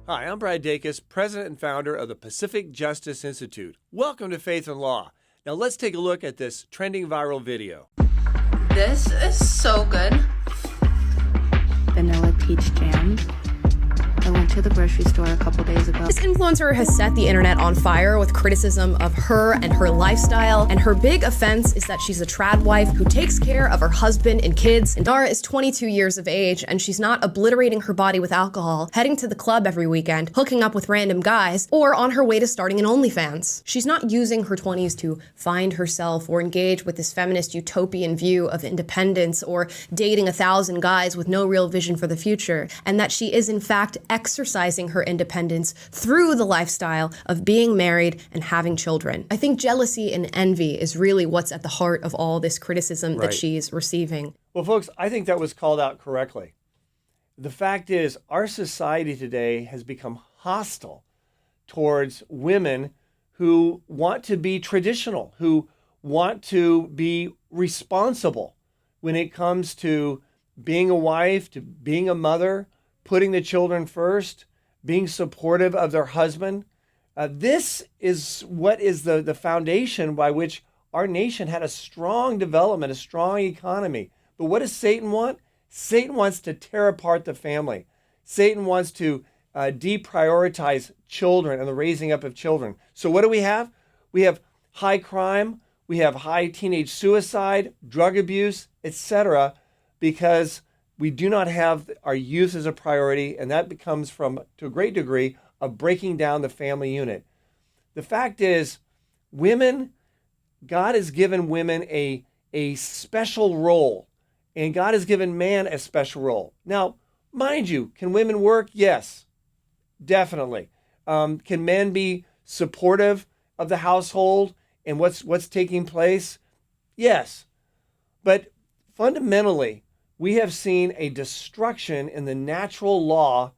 Hi, I'm Brad Dacus, president and founder of the Pacific Justice Institute. Welcome to Faith and Law. Now let's take a look at this trending viral video. This is so good. Vanilla peach jam. I went to the grocery store a couple days ago. This influencer has set the internet on fire with criticism of her and her lifestyle, and her big offense is that she's a trad wife who takes care of her husband and kids. And Dara is 22 years of age, and she's not obliterating her body with alcohol, heading to the club every weekend, hooking up with random guys, or on her way to starting an OnlyFans. She's not using her 20s to find herself or engage with this feminist utopian view of independence or dating 1,000 guys with no real vision for the future, and that she is in fact exercising her independence through the lifestyle of being married and having children. I think jealousy and envy is really what's at the heart of all this criticism that she's receiving. Well, folks, I think that was called out correctly. The fact is, our society today has become hostile towards women who want to be traditional, who want to be responsible when it comes to being a wife, to being a mother, putting the children first, being supportive of their husband. This is what is the foundation by which our nation had a strong development, a strong economy. But what does Satan want? Satan wants to tear apart the family. Satan wants to deprioritize children and the raising up of children. So what do we have? We have high crime, we have high teenage suicide, drug abuse, etc., because we do not have our youth as a priority, and that becomes to a great degree, of breaking down the family unit. The fact is, God has given women a special role, and God has given man a special role. Now, mind you, can women work? Yes, definitely. Can men be supportive of the household and what's taking place? Yes. But fundamentally, we have seen a destruction in the natural law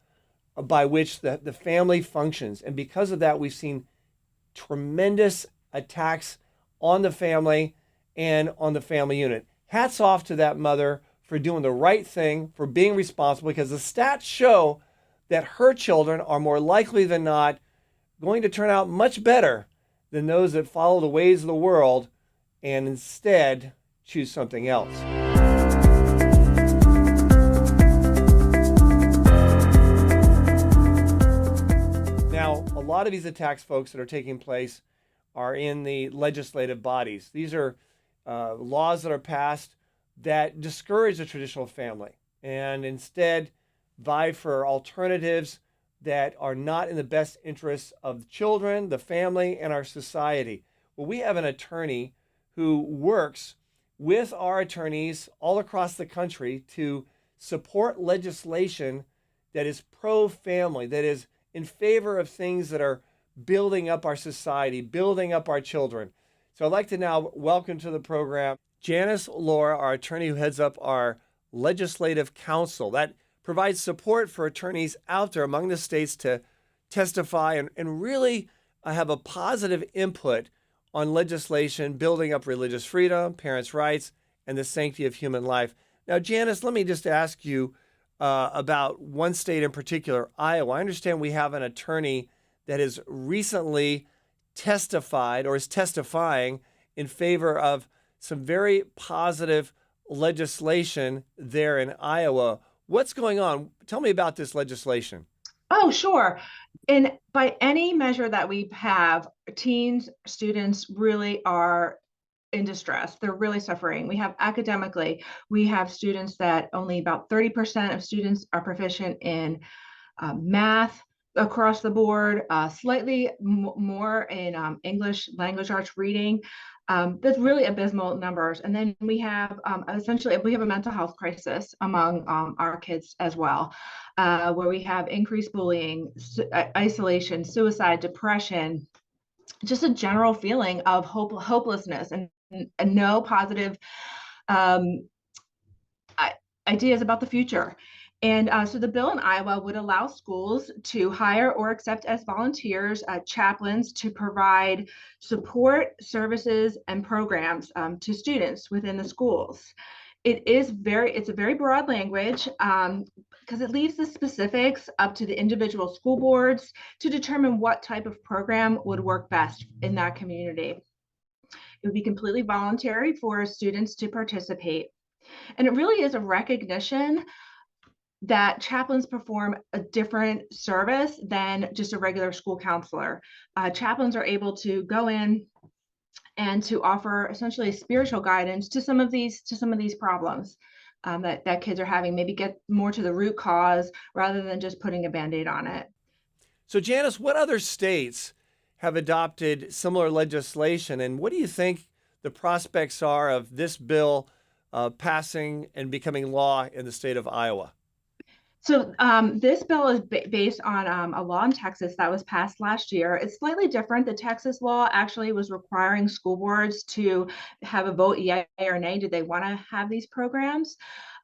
by which the family functions. And because of that, we've seen tremendous attacks on the family and on the family unit. Hats off to that mother for doing the right thing, for being responsible, because the stats show that her children are more likely than not going to turn out much better than those that follow the ways of the world and instead choose something else. Now, a lot of these attacks, folks, that are taking place are in the legislative bodies. These are laws that are passed that discourage the traditional family and instead vie for alternatives that are not in the best interests of the children, the family, and our society. Well, we have an attorney who works with our attorneys all across the country to support legislation that is pro-family, that is in favor of things that are building up our society, building up our children. So I'd like to now welcome to the program Janice Laura, our attorney who heads up our legislative council that provides support for attorneys out there among the states to testify and really have a positive input on legislation building up religious freedom, parents' rights, and the sanctity of human life. Now, Janice, let me just ask you about one state in particular, Iowa. I understand we have an attorney that has recently testified or is testifying in favor of some very positive legislation there in Iowa. What's going on? Tell me about this legislation. Oh, sure. And by any measure that we have, teens, students really are in distress. They're really suffering. We have academically, we have students that only about 30% of students are proficient in math across the board, slightly more in English, language arts, reading. That's really abysmal numbers. And then we have essentially, we have a mental health crisis among our kids as well, where we have increased bullying, isolation, suicide, depression, just a general feeling of hopelessness and no positive ideas about the future. And so the bill in Iowa would allow schools to hire or accept as volunteers chaplains to provide support, services, and programs to students within the schools. It's a very broad language, because it leaves the specifics up to the individual school boards to determine what type of program would work best in that community. It would be completely voluntary for students to participate. And it really is a recognition that chaplains perform a different service than just a regular school counselor. Chaplains are able to go in and to offer essentially spiritual guidance to some of these problems that kids are having. Maybe get more to the root cause rather than just putting a Band-Aid on it. So, Janice, what other states have adopted similar legislation, and what do you think the prospects are of this bill passing and becoming law in the state of Iowa? So this bill is based on a law in Texas that was passed last year. It's slightly different. The Texas law actually was requiring school boards to have a vote, yay or nay, did they want to have these programs?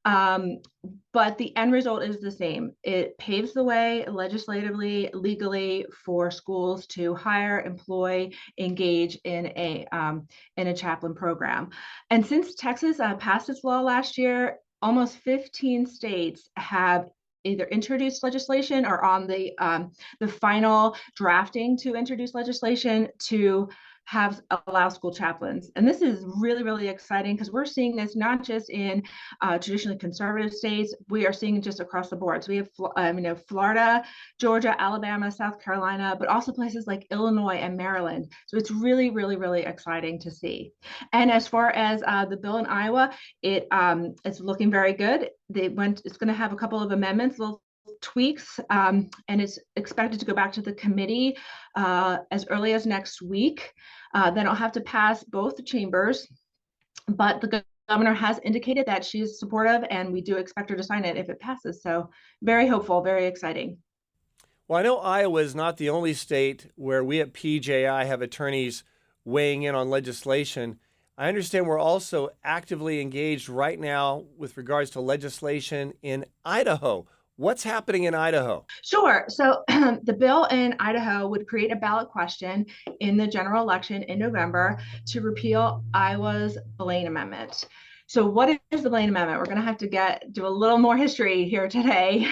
But the end result is the same. It paves the way legislatively, legally for schools to hire, employ, engage in a chaplain program. And since Texas passed its law last year, almost 15 states have either introduced legislation or on the final drafting to introduce legislation to allow school chaplains. And this is really, really exciting because we're seeing this not just in traditionally conservative states, we are seeing it just across the board. So we have Florida, Georgia, Alabama, South Carolina, but also places like Illinois and Maryland. So it's really, really, really exciting to see. And as far as the bill in Iowa, it's looking very good. It's going to have a couple of amendments, little tweaks, and it's expected to go back to the committee as early as next week. Then it'll have to pass both chambers, but the governor has indicated that she's supportive, and we do expect her to sign it if it passes. So very hopeful, very exciting. Well, I know Iowa is not the only state where we at PJI have attorneys weighing in on legislation. I understand we're also actively engaged right now with regards to legislation in Idaho. What's happening in Idaho? Sure. So the bill in Idaho would create a ballot question in the general election in November to repeal Iowa's Blaine Amendment. So what is the Blaine Amendment? We're going to have to do a little more history here today.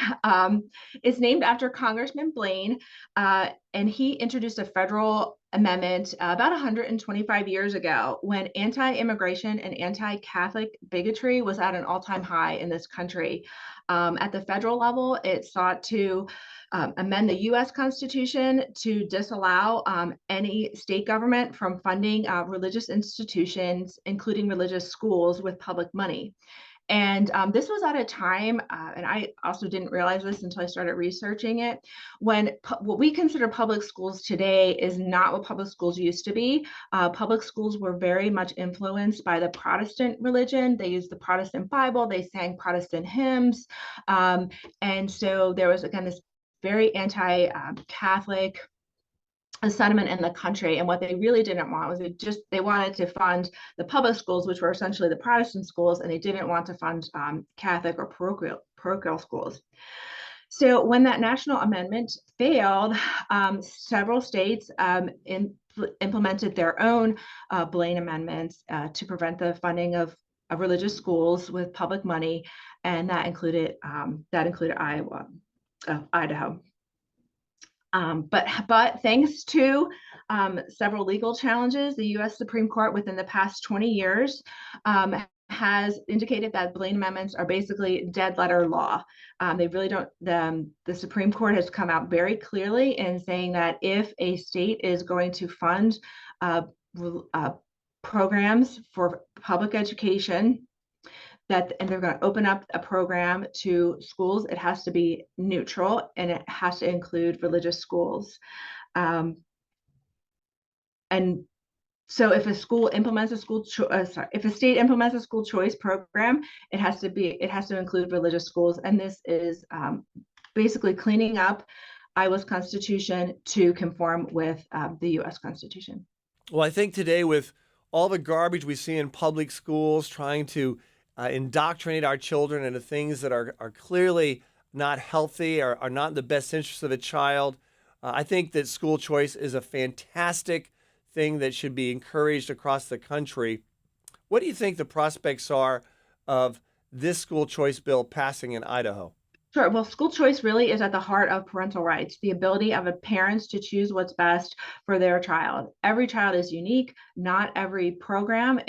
It's named after Congressman Blaine, and he introduced a federal amendment about 125 years ago when anti-immigration and anti-Catholic bigotry was at an all-time high in this country. At the federal level, it sought to amend the U.S. Constitution to disallow any state government from funding religious institutions, including religious schools, with public money. And this was at a time, and I also didn't realize this until I started researching it, when what we consider public schools today is not what public schools used to be. Public schools were very much influenced by the Protestant religion. They used the Protestant Bible, they sang Protestant hymns. And so there was, again, this very anti-Catholic sentiment in the country, and what they really didn't want was they wanted to fund the public schools, which were essentially the Protestant schools, and they didn't want to fund Catholic or parochial schools. So when that national amendment failed, several states implemented their own Blaine amendments to prevent the funding of religious schools with public money, and that included Idaho. But thanks to several legal challenges, the U.S. Supreme Court within the past 20 years has indicated that Blaine amendments are basically dead letter law. They really don't. The Supreme Court has come out very clearly in saying that if a state is going to fund programs for public education, and they're going to open up a program to schools, it has to be neutral and it has to include religious schools. And so if a school implements if a state implements a school choice program, it has to include religious schools. And this is basically cleaning up Iowa's Constitution to conform with the U.S. Constitution. Well, I think today, with all the garbage we see in public schools trying to indoctrinate our children into things that are clearly not healthy, or are not in the best interest of a child, I think that school choice is a fantastic thing that should be encouraged across the country. What do you think the prospects are of this school choice bill passing in Idaho? Sure. Well, school choice really is at the heart of parental rights, the ability of a parents to choose what's best for their child. Every child is unique. Not every program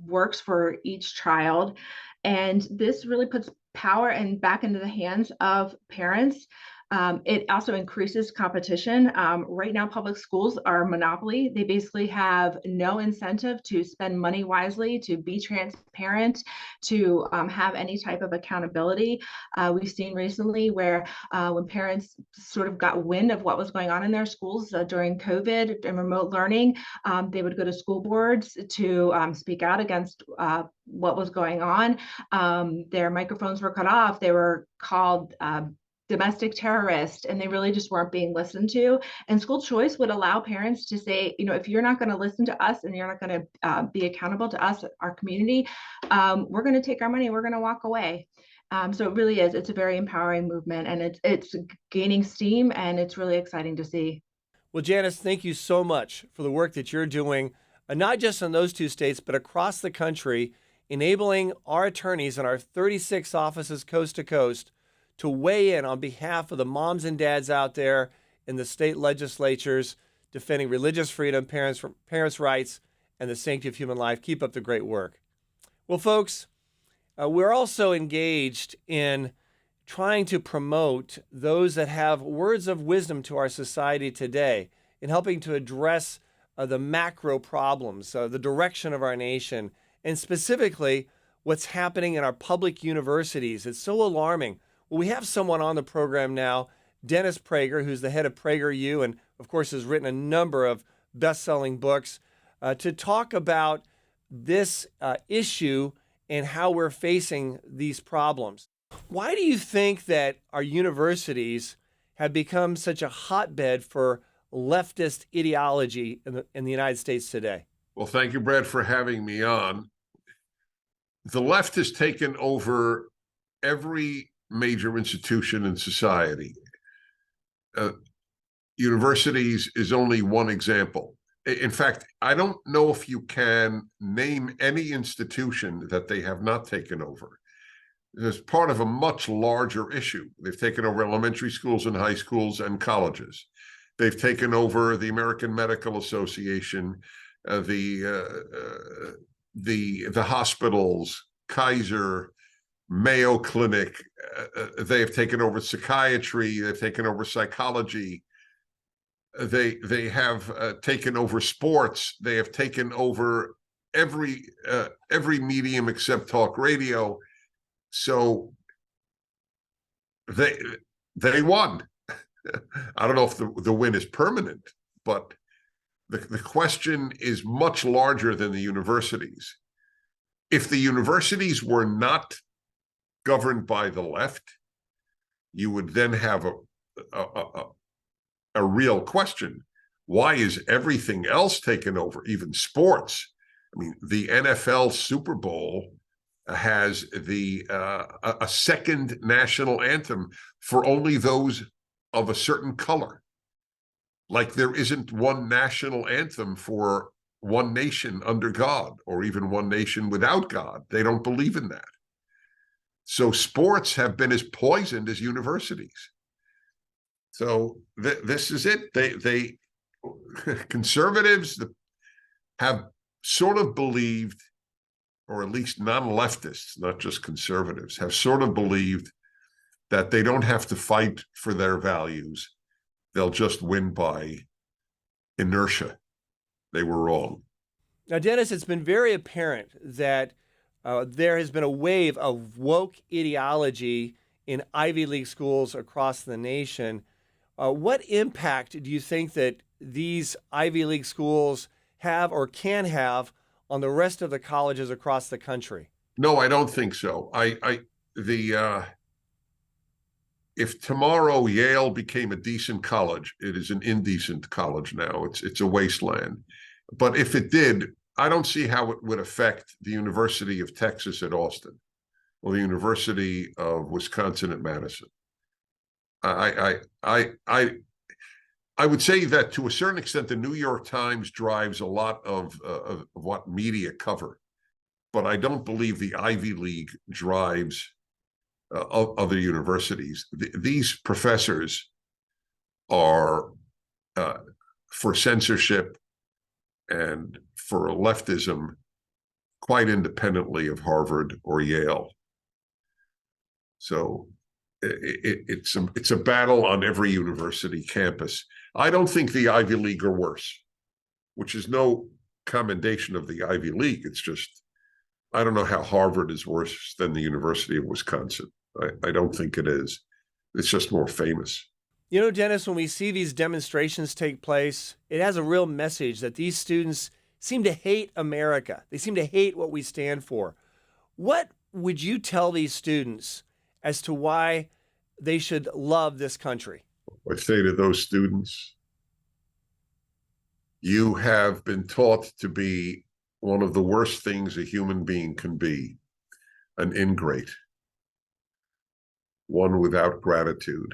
works for each child. And this really puts power and back into the hands of parents. It also increases competition. Right now, public schools are a monopoly. They basically have no incentive to spend money wisely, to be transparent, to have any type of accountability. We've seen recently where when parents sort of got wind of what was going on in their schools during COVID and remote learning, they would go to school boards to speak out against what was going on. Their microphones were cut off. They were called domestic terrorists, and they really just weren't being listened to. And school choice would allow parents to say, if you're not going to listen to us and you're not going to be accountable to us, our community, we're going to take our money, we're going to walk away. So it really is. It's a very empowering movement, and it's gaining steam, and it's really exciting to see. Well, Janice, thank you so much for the work that you're doing, not just in those 2 states, but across the country, enabling our attorneys in our 36 offices coast to coast to weigh in on behalf of the moms and dads out there in the state legislatures defending religious freedom, parents' rights, and the sanctity of human life. Keep up the great work. Well, folks, we're also engaged in trying to promote those that have words of wisdom to our society today in helping to address the macro problems, the direction of our nation, and specifically what's happening in our public universities. It's so alarming. Well, we have someone on the program now, Dennis Prager, who's the head of PragerU and, of course, has written a number of best-selling books to talk about this issue and how we're facing these problems. Why do you think that our universities have become such a hotbed for leftist ideology in the United States today? Well, thank you, Brad, for having me on. The left has taken over every major institution in society. Universities is only one example. In fact, I don't know if you can name any institution that they have not taken over. It's part of a much larger issue. They've taken over elementary schools and high schools and colleges. They've taken over the American Medical Association, the hospitals, Kaiser, Mayo Clinic. They have taken over psychiatry. They've taken over psychology. They have taken over sports. They have taken over every medium except talk radio. So they won. I don't know if the win is permanent, but the question is much larger than the universities. If the universities were not governed by the left, you would then have a real question. Why is everything else taken over, even sports? I mean, the NFL Super Bowl has a second national anthem for only those of a certain color. Like there isn't one national anthem for one nation under God, or even one nation without God. They don't believe in that. So sports have been as poisoned as universities. So this is it. They conservatives have sort of believed, or at least non-leftists, not just conservatives, have sort of believed that they don't have to fight for their values. They'll just win by inertia. They were wrong. Now, Dennis, it's been very apparent that there has been a wave of woke ideology in Ivy League schools across the nation. What impact do you think that these Ivy League schools have or can have on the rest of the colleges across the country? No, I don't think so. If tomorrow Yale became a decent college, it is an indecent college now. It's a wasteland. But if it did, I don't see how it would affect the University of Texas at Austin or the University of Wisconsin at Madison. I would say that to a certain extent, the New York Times drives a lot of what media cover. but I don't believe the Ivy League drives other universities. These professors are for censorship and for leftism quite independently of Harvard or Yale. So it's a battle on every university campus. I don't think the Ivy League are worse, which is no commendation of the Ivy League. It's just, I don't know how Harvard is worse than the University of Wisconsin. I don't think it is. It's just more famous. You know, Dennis, when we see these demonstrations take place, it has a real message that these students seem to hate America. They seem to hate what we stand for. What would you tell these students as to why they should love this country? I say to those students, you have been taught to be one of the worst things a human being can be, an ingrate, one without gratitude.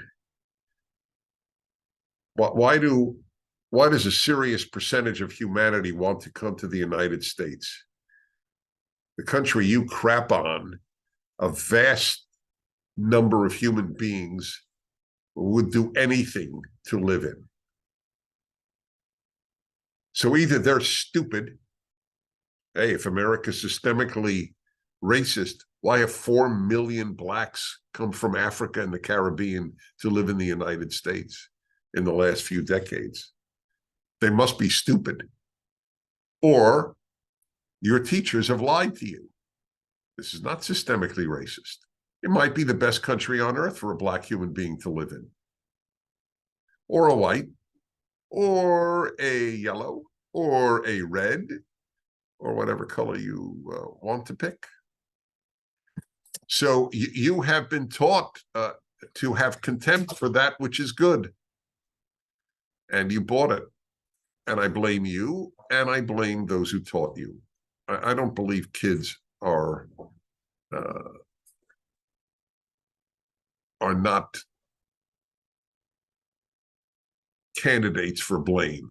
Why does a serious percentage of humanity want to come to the United States? The country you crap on, a vast number of human beings would do anything to live in. So either they're stupid. Hey, if America's systemically racist, why have 4 million blacks come from Africa and the Caribbean to live in the United States in the last few decades? They must be stupid. Or your teachers have lied to you. This is not systemically racist. It might be the best country on earth for a black human being to live in, or a white, or a yellow, or a red, or whatever color you want to pick. So you have been taught to have contempt for that which is good, and you bought it. And I blame you, and I blame those who taught you. I don't believe kids are not candidates for blame.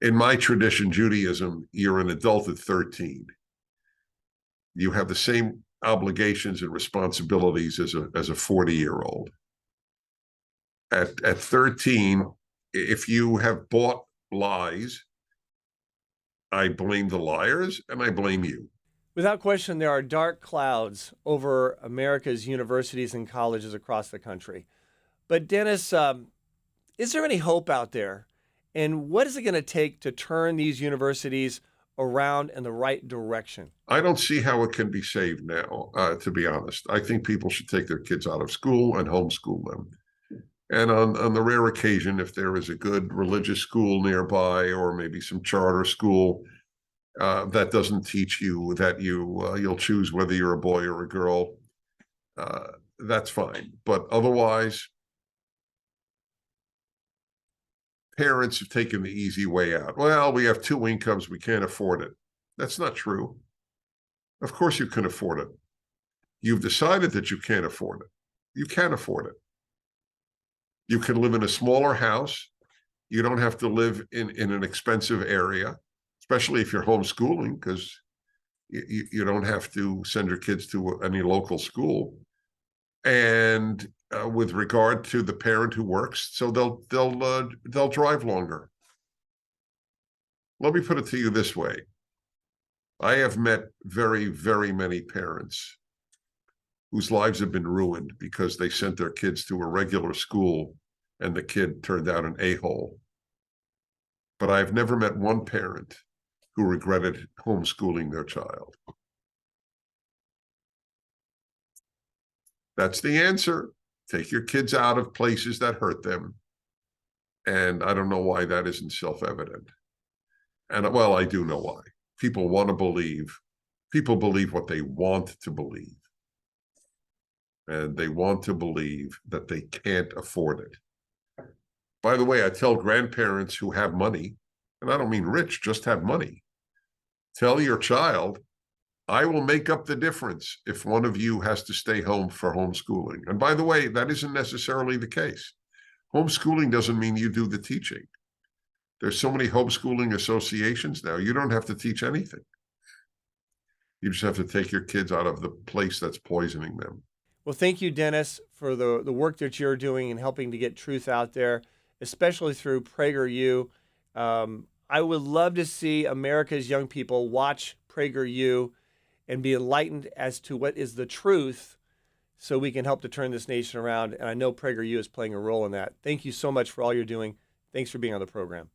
In my tradition, Judaism, you're an adult at 13. You have the same obligations and responsibilities as a 40-year-old. At 13, if you have bought lies, I blame the liars and I blame you. Without question, there are dark clouds over America's universities and colleges across the country. But Dennis, is there any hope out there? And what is it going to take to turn these universities around in the right direction? I don't see how it can be saved now, to be honest. I think people should take their kids out of school and homeschool them. And on the rare occasion, if there is a good religious school nearby, or maybe some charter school that doesn't teach you that you'll choose whether you're a boy or a girl, that's fine. But otherwise, parents have taken the easy way out. Well, we have 2 incomes, we can't afford it. That's not true. Of course you can afford it. You've decided that you can't afford it. You can afford it. You can live in a smaller house. You don't have to live in an expensive area, especially if you're homeschooling, because you don't have to send your kids to any local school. And with regard to the parent who works, so they'll drive longer. Let me put it to you this way. I have met very, very many parents whose lives have been ruined because they sent their kids to a regular school and the kid turned out an a-hole. But I've never met one parent who regretted homeschooling their child. That's the answer. Take your kids out of places that hurt them. And I don't know why that isn't self-evident. And well, I do know why. People want to believe. People believe what they want to believe. And they want to believe that they can't afford it. By the way, I tell grandparents who have money, and I don't mean rich, just have money. Tell your child, I will make up the difference if one of you has to stay home for homeschooling. And by the way, that isn't necessarily the case. Homeschooling doesn't mean you do the teaching. There's so many homeschooling associations now, you don't have to teach anything. You just have to take your kids out of the place that's poisoning them. Well, thank you, Dennis, for the work that you're doing and helping to get truth out there, especially through PragerU. I would love to see America's young people watch PragerU and be enlightened as to what is the truth so we can help to turn this nation around. And I know PragerU is playing a role in that. Thank you so much for all you're doing. Thanks for being on the program.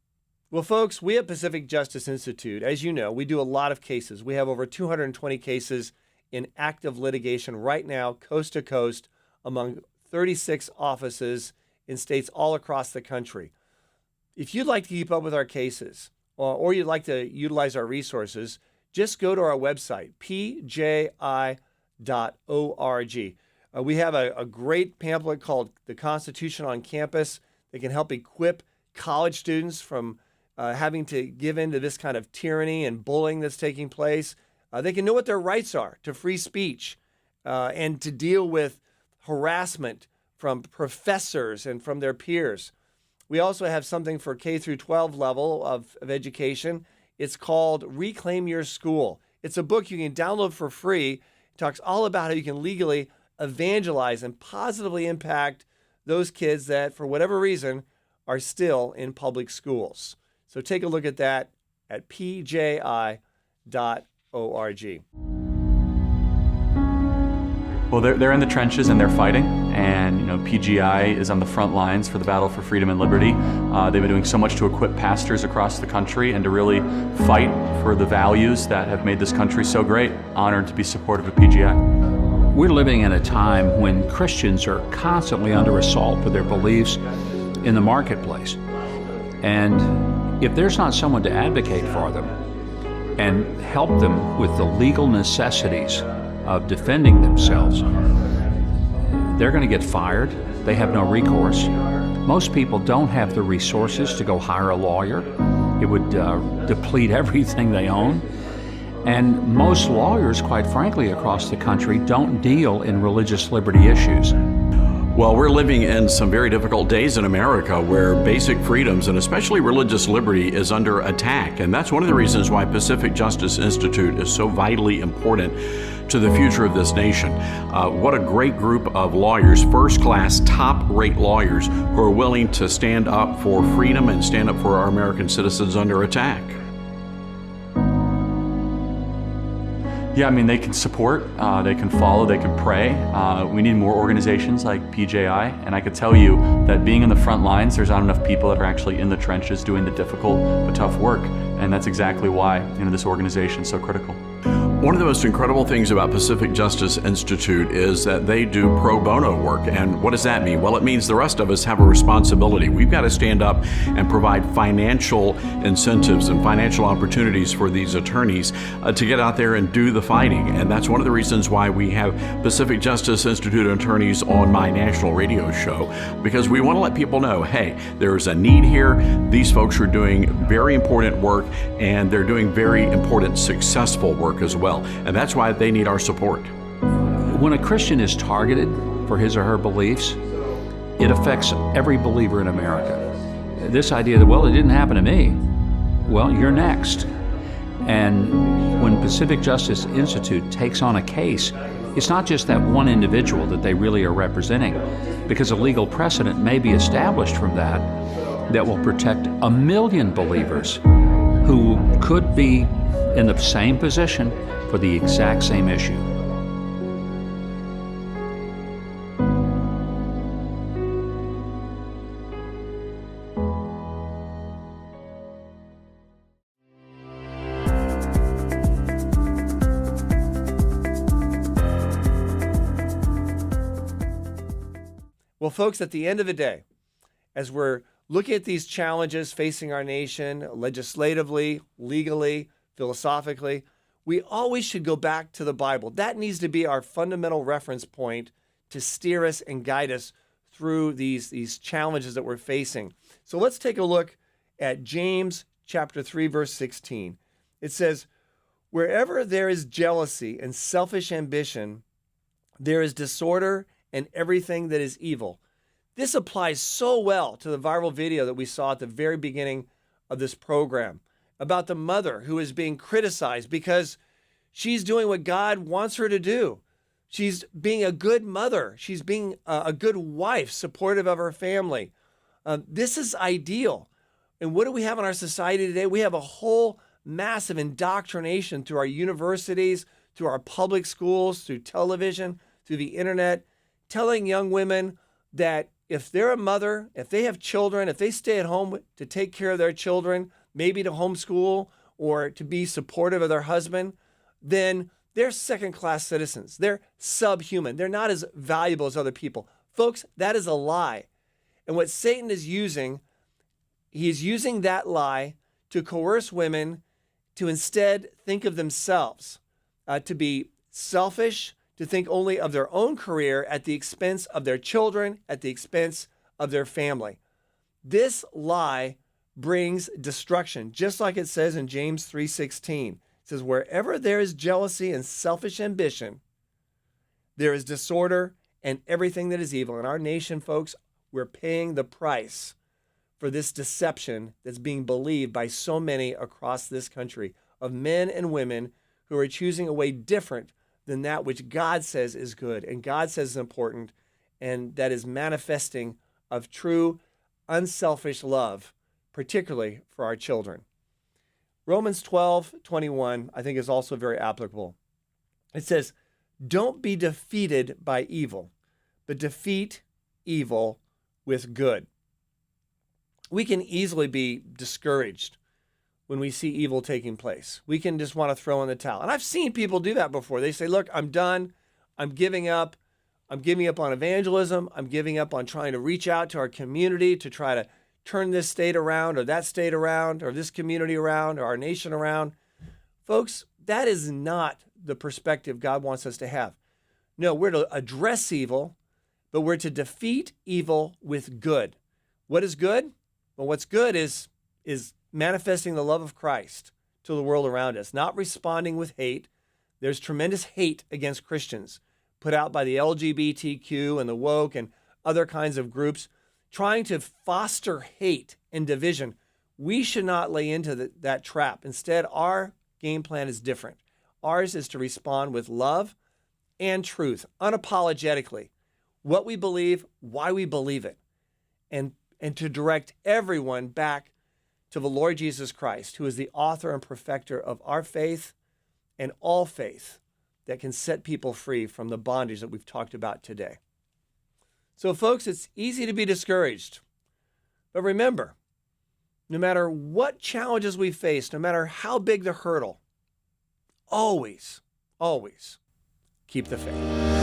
Well, folks, we at Pacific Justice Institute, as you know, we do a lot of cases. We have over 220 cases in active litigation right now, coast to coast, among 36 offices in states all across the country. If you'd like to keep up with our cases or you'd like to utilize our resources, just go to our website, pji.org. We have a great pamphlet called The Constitution on Campus that can help equip college students from having to give in to this kind of tyranny and bullying that's taking place. They can know what their rights are to free speech and to deal with harassment from professors and from their peers. We also have something for K through 12 level of education. It's called Reclaim Your School. It's a book you can download for free. It talks all about how you can legally evangelize and positively impact those kids that, for whatever reason, are still in public schools. So take a look at that at pji.org. Well, they're in the trenches and they're fighting, and PGI is on the front lines for the battle for freedom and liberty. They've been doing so much to equip pastors across the country and to really fight for the values that have made this country so great. Honored to be supportive of PGI. We're living in a time when Christians are constantly under assault for their beliefs in the marketplace. And if there's not someone to advocate for them and help them with the legal necessities of defending themselves, they're going to get fired. They have no recourse. Most people don't have the resources to go hire a lawyer. It would deplete everything they own. And most lawyers, quite frankly, across the country don't deal in religious liberty issues. Well, we're living in some very difficult days in America where basic freedoms and especially religious liberty is under attack. And that's one of the reasons why Pacific Justice Institute is so vitally important to the future of this nation. What a great group of lawyers, first-class, top-rate lawyers who are willing to stand up for freedom and stand up for our American citizens under attack. Yeah, they can support, they can follow, they can pray. We need more organizations like PJI, and I could tell you that being in the front lines, there's not enough people that are actually in the trenches doing the difficult but tough work, and that's exactly why this organization is so critical. One of the most incredible things about Pacific Justice Institute is that they do pro bono work. And what does that mean? Well, it means the rest of us have a responsibility. We've got to stand up and provide financial incentives and financial opportunities for these attorneys to get out there and do the fighting. And that's one of the reasons why we have Pacific Justice Institute attorneys on my national radio show, because we want to let people know, hey, there's a need here. These folks are doing very important work, and they're doing very important, successful work as well. And that's why they need our support. When a Christian is targeted for his or her beliefs, it affects every believer in America. This idea that, well, it didn't happen to me, well, you're next. And when Pacific Justice Institute takes on a case, it's not just that one individual that they really are representing, because a legal precedent may be established from that will protect 1 million believers who could be in the same position for the exact same issue. Well, folks, at the end of the day, as we're looking at these challenges facing our nation legislatively, legally, philosophically, we always should go back to the Bible. That needs to be our fundamental reference point to steer us and guide us through these challenges that we're facing. So let's take a look at James chapter 3, verse 16. It says, "Wherever there is jealousy and selfish ambition, there is disorder and everything that is evil." This applies so well to the viral video that we saw at the very beginning of this program about the mother who is being criticized because She's doing what God wants her to do. She's being a good mother. She's being a good wife, supportive of her family. This is ideal. And what do we have in our society today? We have a whole massive indoctrination through our universities, through our public schools, through television, through the internet, telling young women that if they're a mother, if they have children, if they stay at home to take care of their children, maybe to homeschool or to be supportive of their husband, then they're second-class citizens. They're subhuman. They're not as valuable as other people. Folks, that is a lie. And what Satan is using, he's using that lie to coerce women to instead think of themselves, to be selfish, to think only of their own career at the expense of their children, at the expense of their family. This lie brings destruction, just like it says in James 3:16. It says, wherever there is jealousy and selfish ambition, there is disorder and everything that is evil. In our nation, folks, we're paying the price for this deception that's being believed by so many across this country of men and women who are choosing a way different than that which God says is good and God says is important, and that is manifesting of true, unselfish love, particularly for our children. Romans 12:21, I think, is also very applicable. It says, don't be defeated by evil, but defeat evil with good. We can easily be discouraged when we see evil taking place. We can just want to throw in the towel. And I've seen people do that before. They say, look, I'm done. I'm giving up. I'm giving up on evangelism. I'm giving up on trying to reach out to our community to try to turn this state around or that state around or this community around or our nation around. Folks, that is not the perspective God wants us to have. No, we're to address evil, but we're to defeat evil with good. What is good? Well, what's good is manifesting the love of Christ to the world around us, not responding with hate. There's tremendous hate against Christians put out by the LGBTQ and the woke and other kinds of groups trying to foster hate and division. We should not lay into that trap. Instead, our game plan is different. Ours is to respond with love and truth, unapologetically. What we believe, why we believe it, and to direct everyone back to the Lord Jesus Christ, who is the author and perfecter of our faith and all faith that can set people free from the bondage that we've talked about today. So, folks, it's easy to be discouraged. But remember, no matter what challenges we face, no matter how big the hurdle, always, always keep the faith.